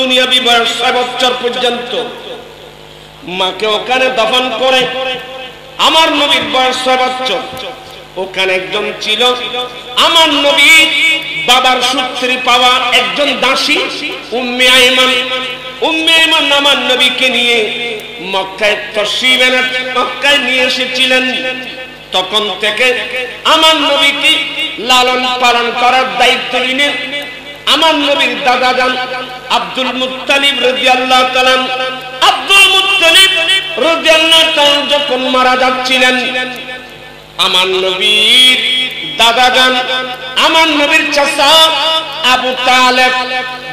দুনিয়াবি বয়স 6 বছর পর্যন্ত মাকে ওখানে দাফন করে আমার নবীর বয়স 6 বছর। ওখানে একজন ছিল আমার নবী বাবার সূত্রে পাওয়া একজন দাসী উম্মে আইমান। উম্মে আইমান আমার নবীকে নিয়ে মক্কায় তশরিফ এনে মক্কায় নিয়ে এসেছিলেন। তখন থেকে আমার নবীকে লালন পালন করার দায়িত্ব নিলেন আমার নবীর দাদা জান আব্দুল মুত্তালিব রাদিয়াল্লাহু তাআলা। আব্দুল মুত্তালিব রাদিয়াল্লাহু তাআলা যখন মারা যাচ্ছিলেন আমার নবীর দাদা জান আমার নবীর চাচা আবু তালেব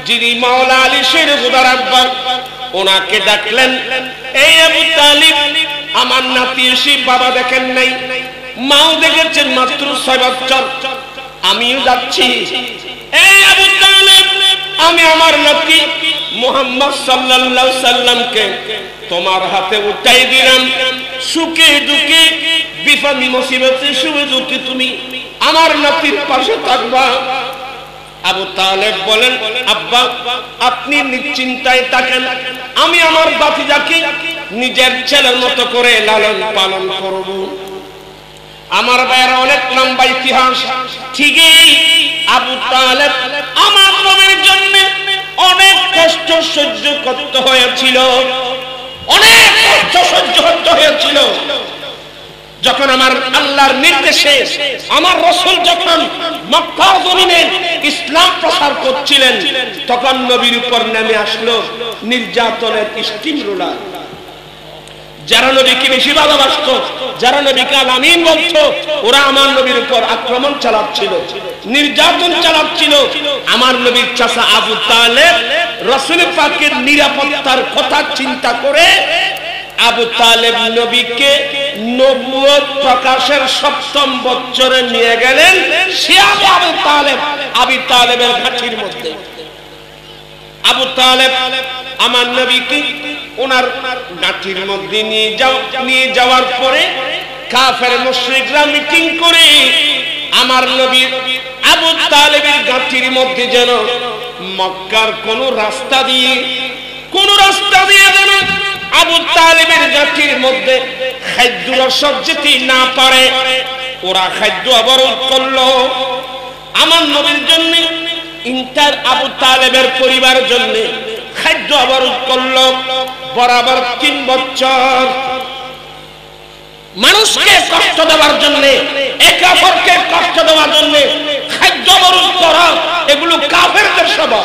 যিনি মাওলা আলী শের খুদার আব্বা, ওনাকে ডাকলেন, এই আবু তালিব আমার নাতি এসে বাবা দেখেন নাই, মাও দেখেছেন মাত্র 6 বছর, আমিও যাচ্ছি। এই আবু তালিব আমি আমার নাতি মুহাম্মদ সাল্লাল্লাহু আলাইহি সাল্লামকে তোমার হাতে উঠাই দিলাম। সুখে দুঃখে বিপদ মুসিবতে সুখে দুঃখে তুমি আমার নাতির পাশে থাকবা। আবু তালেব বলেন, আব্বা আপনি নিশ্চিন্তায় থাকেন, আমি আমার ভাতিজাকে নিজের ছেলের মতো করে লালন পালন করব। আমার ভাইয়ের অনেক লম্বা ইতিহাস। ঠিকই আবু তালেব আমার নবীর জন্য অনেক কষ্ট সহ্য করতে হয়েছিল, অনেক কষ্ট সহ্য করতে হয়েছিল। যখন আমার আল্লাহর নির্দেশে আমার রাসূল যখন মক্কার জমিনে ইসলাম প্রচার করছিলেন তখন নবীর উপর নেমে আসলো নির্যাতনের স্টিম রোলার। যারা নবীকে বেশি ভালোবাসতো, যারা নবীকে আমিন বলতো, ওরা আমার নবীর উপর আক্রমণ চালাচ্ছিল, নির্যাতন চালাচ্ছিল। আমার নবীর চাচা আবু তালেব রাসূল পাকের নিরাপত্তার কথা চিন্তা করে আবু তালেব নবীকে নবুয়ত প্রকাশের 7ম বছরে নিয়ে গেলেন সিয়ামে আবু তালেবের ঘাটির মধ্যে। আবু তালেব আমার নবীকে ওনার ঘাটির মধ্যে নিয়ে যাওয়ার পরে কাফের মুশরিকরা মিটিং করে আমার নবী আবু তালেবের ঘাটির মধ্যে যেন মক্কার কোন রাস্তা দিয়ে যেন আবু তালেবের ঘাটির মধ্যে খাদ্য রসদ যেতে না পারে, ওরা খাদ্য অবরোধ করলো। আমার নবীর জন্য ইন্টার আবু তালেবের পরিবারের জন্য খাদ্য অবরোধ করলো বরাবর 3 বছর। মানুষকে কষ্ট দেওয়ার জন্য, কাফেরকে কষ্ট দেওয়ার জন্য খাদ্য অবরোধ করা, এগুলো কাফেরদের স্বভাব।